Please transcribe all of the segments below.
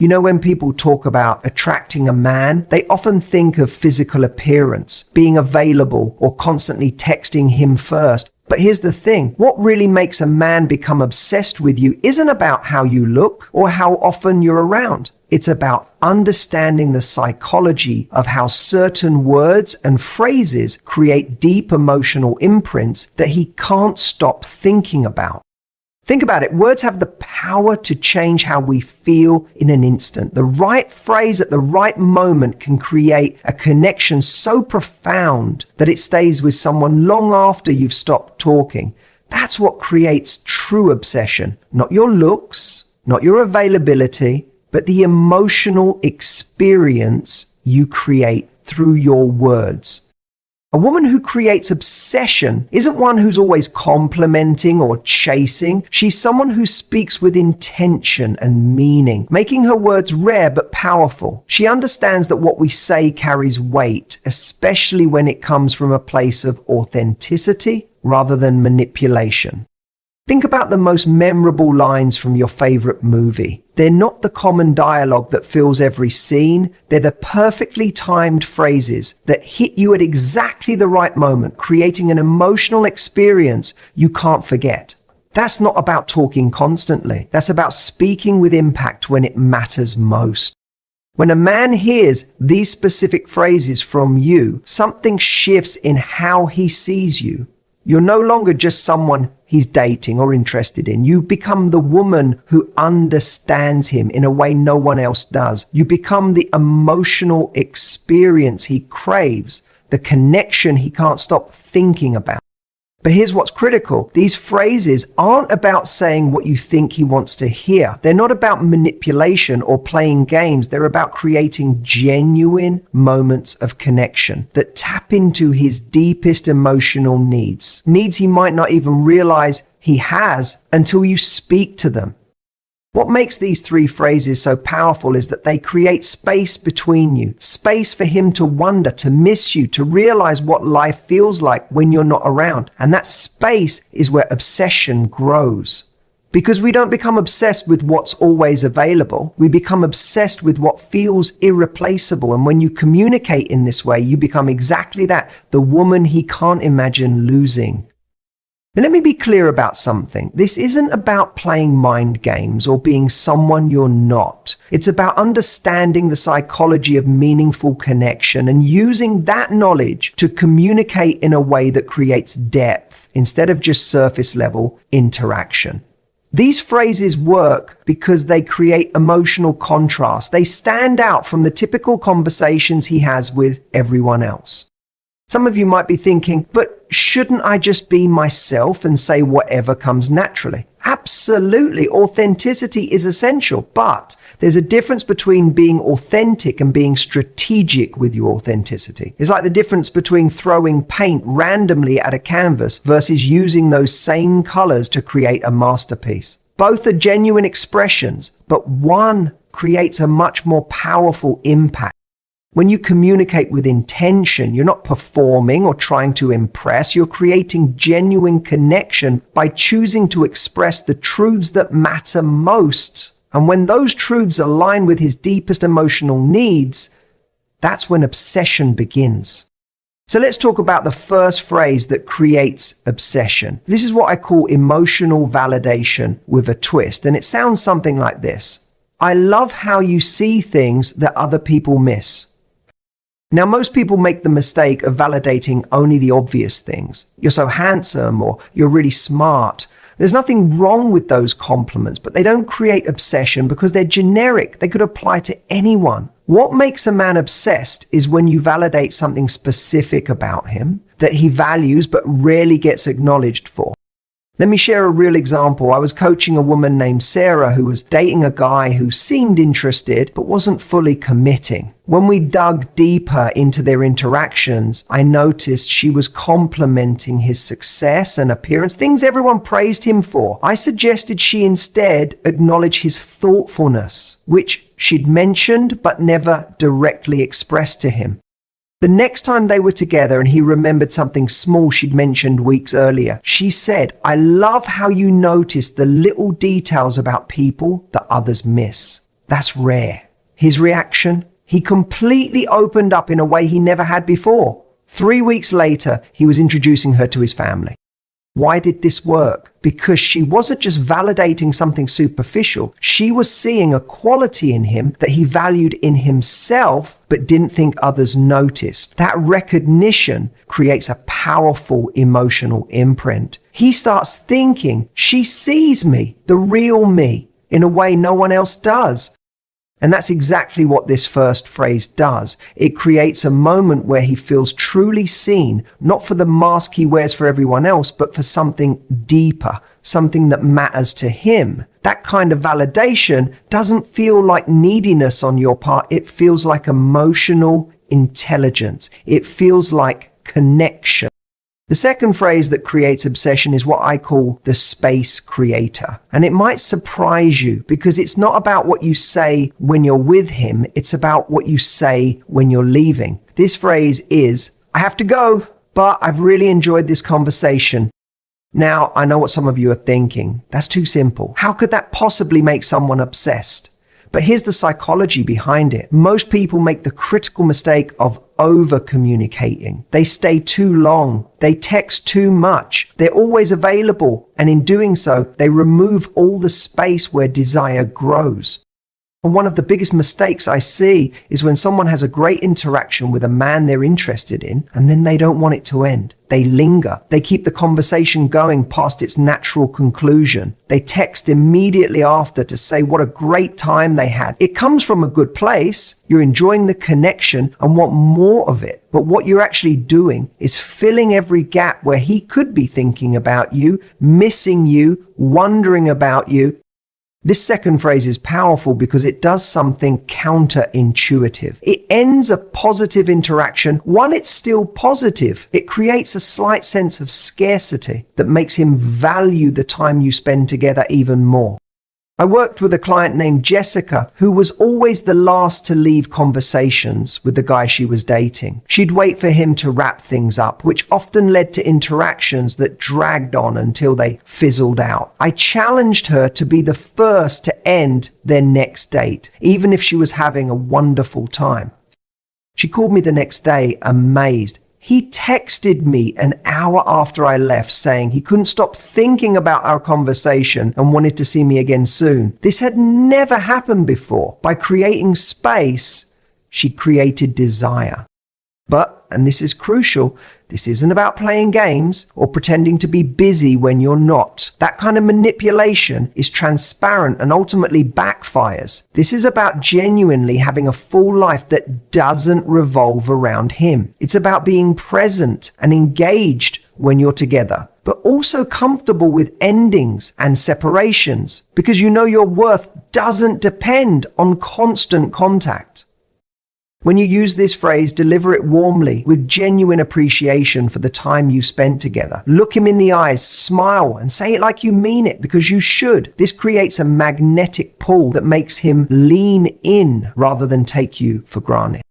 You know, when people talk about attracting a man, they often think of physical appearance, being available, or constantly texting him first. But here's the thing, what really makes a man become obsessed with you isn't about how you look or how often you're around. It's about understanding the psychology of how certain words and phrases create deep emotional imprints that he can't stop thinking about. Think about it. Words have the power to change how we feel in an instant. The right phrase at the right moment can create a connection so profound that it stays with someone long after you've stopped talking. That's what creates true obsession. Not your looks, not your availability, but the emotional experience you create through your words. A woman who creates obsession isn't one who's always complimenting or chasing. She's someone who speaks with intention and meaning, making her words rare but powerful. She understands that what we say carries weight, especially when it comes from a place of authenticity rather than manipulation. Think about the most memorable lines from your favorite movie. They're not the common dialogue that fills every scene. They're the perfectly timed phrases that hit you at exactly the right moment, creating an emotional experience you can't forget. That's not about talking constantly. That's about speaking with impact when it matters most. When a man hears these specific phrases from you, something shifts in how he sees you. You're no longer just someone he's dating or interested in. You become the woman who understands him in a way no one else does. You become the emotional experience he craves, the connection he can't stop thinking about. But here's what's critical. These phrases aren't about saying what you think he wants to hear. They're not about manipulation or playing games. They're about creating genuine moments of connection that tap into his deepest emotional needs. Needs he might not even realize he has until you speak to them. What makes these three phrases so powerful is that they create space between you, space for him to wonder, to miss you, to realize what life feels like when you're not around. And that space is where obsession grows. Because we don't become obsessed with what's always available. We become obsessed with what feels irreplaceable. And when you communicate in this way, you become exactly that, the woman he can't imagine losing. Now, let me be clear about something. This isn't about playing mind games or being someone you're not. It's about understanding the psychology of meaningful connection and using that knowledge to communicate in a way that creates depth instead of just surface level interaction. These phrases work because they create emotional contrast. They stand out from the typical conversations he has with everyone else. Some of you might be thinking, but shouldn't I just be myself and say whatever comes naturally? Absolutely. Authenticity is essential, but there's a difference between being authentic and being strategic with your authenticity. It's like the difference between throwing paint randomly at a canvas versus using those same colors to create a masterpiece. Both are genuine expressions, but one creates a much more powerful impact. When you communicate with intention, you're not performing or trying to impress. You're creating genuine connection by choosing to express the truths that matter most. And when those truths align with his deepest emotional needs, that's when obsession begins. So let's talk about the first phrase that creates obsession. This is what I call emotional validation with a twist. And it sounds something like this. I love how you see things that other people miss. Now, most people make the mistake of validating only the obvious things. You're so handsome, or you're really smart. There's nothing wrong with those compliments, but they don't create obsession because they're generic. They could apply to anyone. What makes a man obsessed is when you validate something specific about him that he values but rarely gets acknowledged for. Let me share a real example. I was coaching a woman named Sarah who was dating a guy who seemed interested but wasn't fully committing. When we dug deeper into their interactions, I noticed she was complimenting his success and appearance, things everyone praised him for. I suggested she instead acknowledge his thoughtfulness, which she'd mentioned but never directly expressed to him. The next time they were together and he remembered something small she'd mentioned weeks earlier, she said, I love how you notice the little details about people that others miss. That's rare. His reaction? He completely opened up in a way he never had before. 3 weeks later, he was introducing her to his family. Why did this work? Because she wasn't just validating something superficial. She was seeing a quality in him that he valued in himself, but didn't think others noticed. That recognition creates a powerful emotional imprint. He starts thinking, she sees me, the real me, in a way no one else does. And that's exactly what this first phrase does. It creates a moment where he feels truly seen, not for the mask he wears for everyone else, but for something deeper, something that matters to him. That kind of validation doesn't feel like neediness on your part. It feels like emotional intelligence. It feels like connection. The second phrase that creates obsession is what I call the space creator. And it might surprise you because it's not about what you say when you're with him, it's about what you say when you're leaving. This phrase is, I have to go, but I've really enjoyed this conversation. Now, I know what some of you are thinking. That's too simple. How could that possibly make someone obsessed? But here's the psychology behind it. Most people make the critical mistake of over-communicating. They stay too long. They text too much. They're always available. And in doing so, they remove all the space where desire grows. And one of the biggest mistakes I see is when someone has a great interaction with a man they're interested in, and then they don't want it to end. They linger. They keep the conversation going past its natural conclusion. They text immediately after to say what a great time they had. It comes from a good place. You're enjoying the connection and want more of it. But what you're actually doing is filling every gap where he could be thinking about you, missing you, wondering about you. This second phrase is powerful because it does something counterintuitive. It ends a positive interaction while it's still positive. It creates a slight sense of scarcity that makes him value the time you spend together even more. I worked with a client named Jessica who was always the last to leave conversations with the guy she was dating. She'd wait for him to wrap things up, which often led to interactions that dragged on until they fizzled out. I challenged her to be the first to end their next date, even if she was having a wonderful time. She called me the next day, amazed. He texted me an hour after I left saying he couldn't stop thinking about our conversation and wanted to see me again soon. This had never happened before. By creating space, she created desire. But, and this is crucial, this isn't about playing games or pretending to be busy when you're not. That kind of manipulation is transparent and ultimately backfires. This is about genuinely having a full life that doesn't revolve around him. It's about being present and engaged when you're together, but also comfortable with endings and separations because you know your worth doesn't depend on constant contact. When you use this phrase, deliver it warmly with genuine appreciation for the time you spent together. Look him in the eyes, smile, and say it like you mean it because you should. This creates a magnetic pull that makes him lean in rather than take you for granted.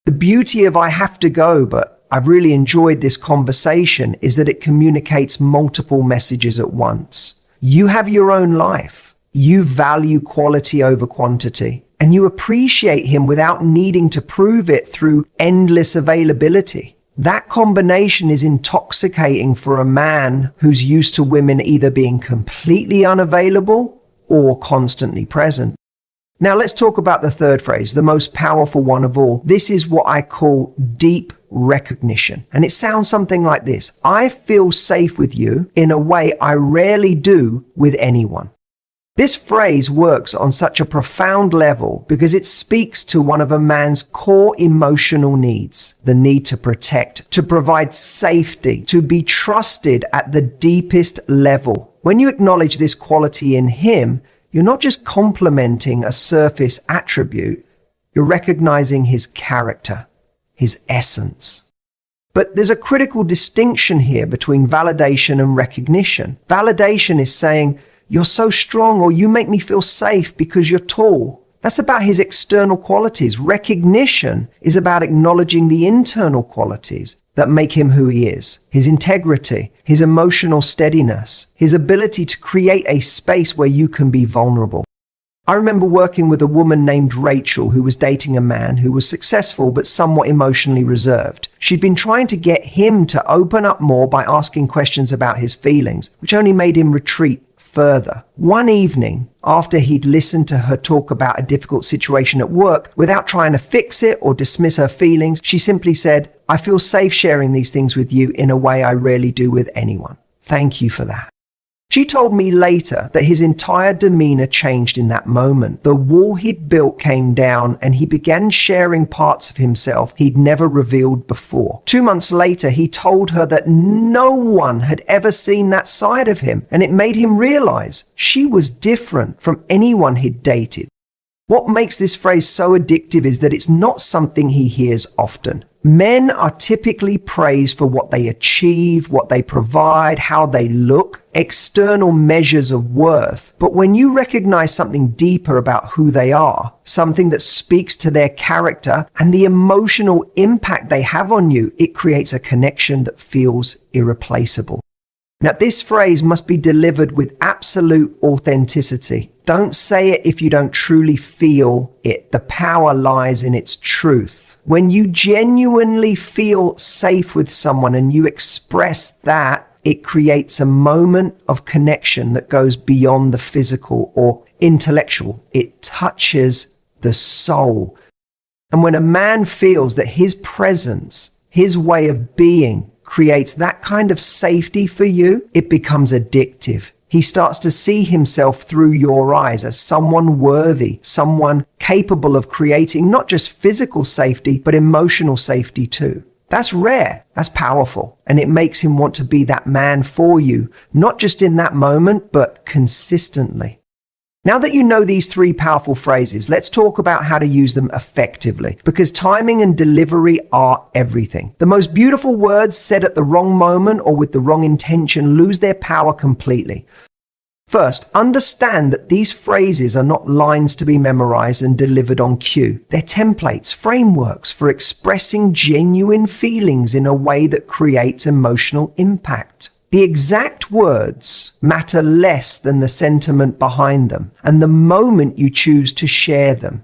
The beauty of I have to go, but I've really enjoyed this conversation is that it communicates multiple messages at once. You have your own life. You value quality over quantity. And you appreciate him without needing to prove it through endless availability. That combination is intoxicating for a man who's used to women either being completely unavailable or constantly present. Now let's talk about the third phrase, the most powerful one of all. This is what I call deep recognition. And it sounds something like this. I feel safe with you in a way I rarely do with anyone. This phrase works on such a profound level because it speaks to one of a man's core emotional needs, the need to protect, to provide safety, to be trusted at the deepest level. When you acknowledge this quality in him, you're not just complimenting a surface attribute, you're recognizing his character, his essence. But there's a critical distinction here between validation and recognition. Validation is saying, you're so strong, or you make me feel safe because you're tall. That's about his external qualities. Recognition is about acknowledging the internal qualities that make him who he is. His integrity, his emotional steadiness, his ability to create a space where you can be vulnerable. I remember working with a woman named Rachel who was dating a man who was successful but somewhat emotionally reserved. She'd been trying to get him to open up more by asking questions about his feelings, which only made him retreat further. One evening, after he'd listened to her talk about a difficult situation at work, without trying to fix it or dismiss her feelings, she simply said, "I feel safe sharing these things with you in a way I rarely do with anyone. Thank you for that." She told me later that his entire demeanor changed in that moment. The wall he'd built came down and he began sharing parts of himself he'd never revealed before. 2 months later, he told her that no one had ever seen that side of him, and it made him realize she was different from anyone he'd dated. What makes this phrase so addictive is that it's not something he hears often. Men are typically praised for what they achieve, what they provide, how they look, external measures of worth. But when you recognize something deeper about who they are, something that speaks to their character and the emotional impact they have on you, it creates a connection that feels irreplaceable. Now, this phrase must be delivered with absolute authenticity. Don't say it if you don't truly feel it. The power lies in its truth. When you genuinely feel safe with someone and you express that, it creates a moment of connection that goes beyond the physical or intellectual. It touches the soul. And when a man feels that his presence, his way of being, creates that kind of safety for you, it becomes addictive. He starts to see himself through your eyes as someone worthy, someone capable of creating not just physical safety, but emotional safety too. That's rare, that's powerful, and it makes him want to be that man for you, not just in that moment, but consistently. Now that you know these 3 powerful phrases, let's talk about how to use them effectively, because timing and delivery are everything. The most beautiful words said at the wrong moment or with the wrong intention lose their power completely. First, understand that these phrases are not lines to be memorized and delivered on cue. They're templates, frameworks for expressing genuine feelings in a way that creates emotional impact. The exact words matter less than the sentiment behind them and the moment you choose to share them.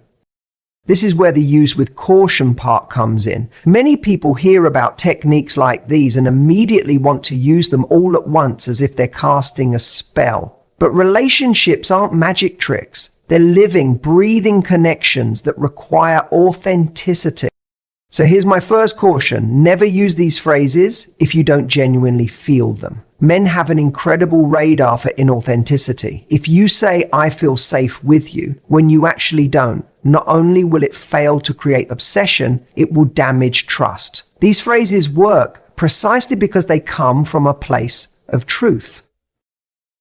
This is where the use with caution part comes in. Many people hear about techniques like these and immediately want to use them all at once as if they're casting a spell. But relationships aren't magic tricks. They're living, breathing connections that require authenticity. So here's my first caution. Never use these phrases if you don't genuinely feel them. Men have an incredible radar for inauthenticity. If you say, "I feel safe with you," when you actually don't, not only will it fail to create obsession, it will damage trust. These phrases work precisely because they come from a place of truth.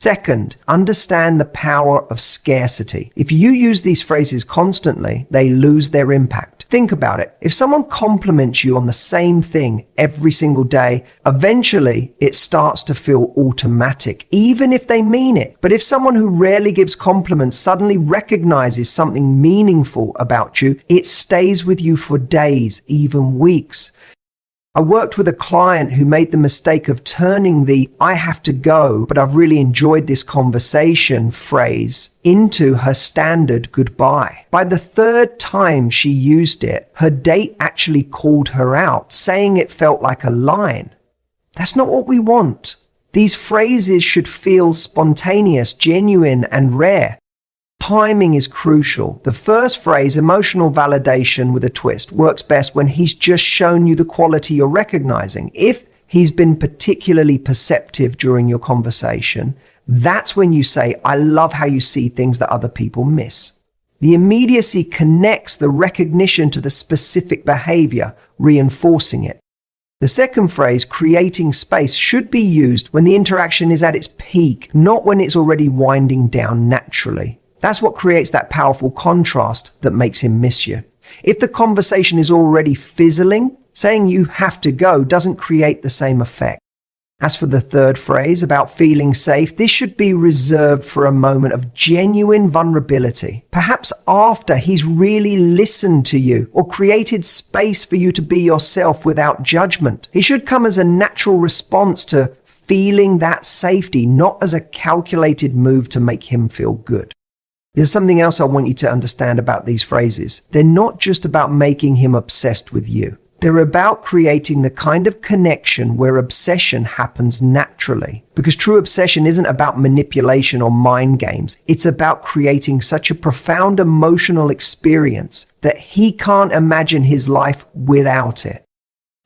Second, understand the power of scarcity. If you use these phrases constantly, they lose their impact. Think about it. If someone compliments you on the same thing every single day, eventually it starts to feel automatic, even if they mean it. But if someone who rarely gives compliments suddenly recognizes something meaningful about you, it stays with you for days, even weeks. I worked with a client who made the mistake of turning the "I have to go, but I've really enjoyed this conversation" phrase into her standard goodbye. By the 3rd time she used it, her date actually called her out, saying it felt like a line. That's not what we want. These phrases should feel spontaneous, genuine, and rare. Timing is crucial. The first phrase, emotional validation with a twist, works best when he's just shown you the quality you're recognizing. If he's been particularly perceptive during your conversation, that's when you say, "I love how you see things that other people miss." The immediacy connects the recognition to the specific behavior, reinforcing it. The second phrase, creating space, should be used when the interaction is at its peak, not when it's already winding down naturally. That's what creates that powerful contrast that makes him miss you. If the conversation is already fizzling, saying "you have to go" doesn't create the same effect. As for the third phrase about feeling safe, this should be reserved for a moment of genuine vulnerability. Perhaps after he's really listened to you or created space for you to be yourself without judgment. It should come as a natural response to feeling that safety, not as a calculated move to make him feel good. There's something else I want you to understand about these phrases. They're not just about making him obsessed with you. They're about creating the kind of connection where obsession happens naturally. Because true obsession isn't about manipulation or mind games. It's about creating such a profound emotional experience that he can't imagine his life without it.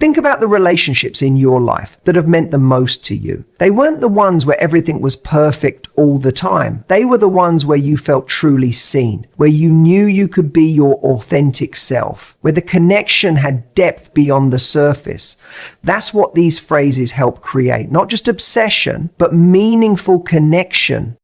Think about the relationships in your life that have meant the most to you. They weren't the ones where everything was perfect all the time. They were the ones where you felt truly seen, where you knew you could be your authentic self, where the connection had depth beyond the surface. That's what these phrases help create. Not just obsession, but meaningful connection.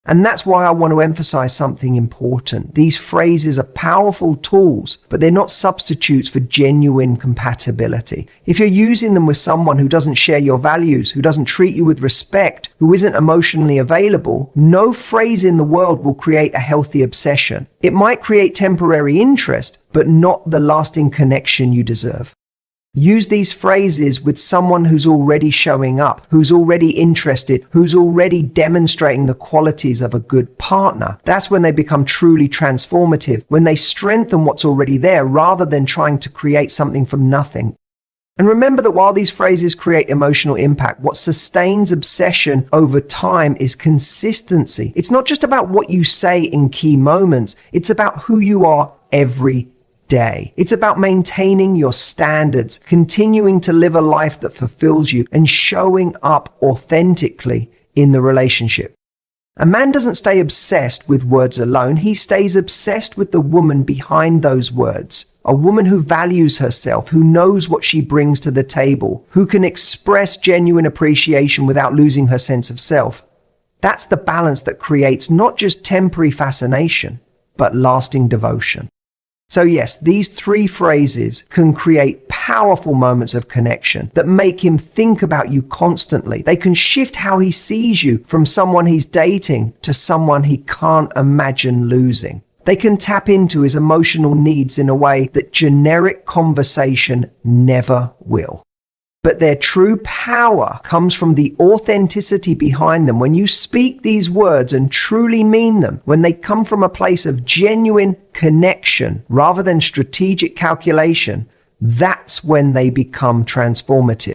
And that's why I want to emphasize something important. These phrases are powerful tools, but they're not substitutes for genuine compatibility. If you're using them with someone who doesn't share your values, who doesn't treat you with respect, who isn't emotionally available, no phrase in the world will create a healthy obsession. It might create temporary interest, but not the lasting connection you deserve. Use these phrases with someone who's already showing up, who's already interested, who's already demonstrating the qualities of a good partner. That's when they become truly transformative, when they strengthen what's already there rather than trying to create something from nothing. And remember that while these phrases create emotional impact, what sustains obsession over time is consistency. It's not just about what you say in key moments, it's about who you are every day. It's about maintaining your standards, continuing to live a life that fulfills you, and showing up authentically in the relationship. A man doesn't stay obsessed with words alone. He stays obsessed with the woman behind those words. A woman who values herself, who knows what she brings to the table, who can express genuine appreciation without losing her sense of self. That's the balance that creates not just temporary fascination, but lasting devotion. So yes, these three phrases can create powerful moments of connection that make him think about you constantly. They can shift how he sees you from someone he's dating to someone he can't imagine losing. They can tap into his emotional needs in a way that generic conversation never will. But their true power comes from the authenticity behind them. When you speak these words and truly mean them, when they come from a place of genuine connection rather than strategic calculation, that's when they become transformative.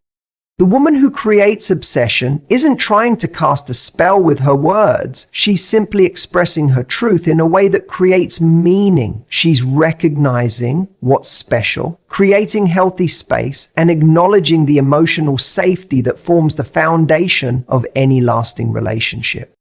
The woman who creates obsession isn't trying to cast a spell with her words. She's simply expressing her truth in a way that creates meaning. She's recognizing what's special, creating healthy space, and acknowledging the emotional safety that forms the foundation of any lasting relationship.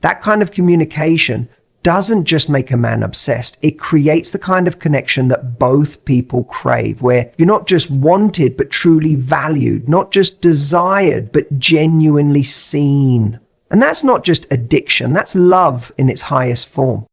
That kind of communication doesn't just make a man obsessed. It creates the kind of connection that both people crave, where you're not just wanted, but truly valued, not just desired, but genuinely seen. And that's not just addiction, that's love in its highest form.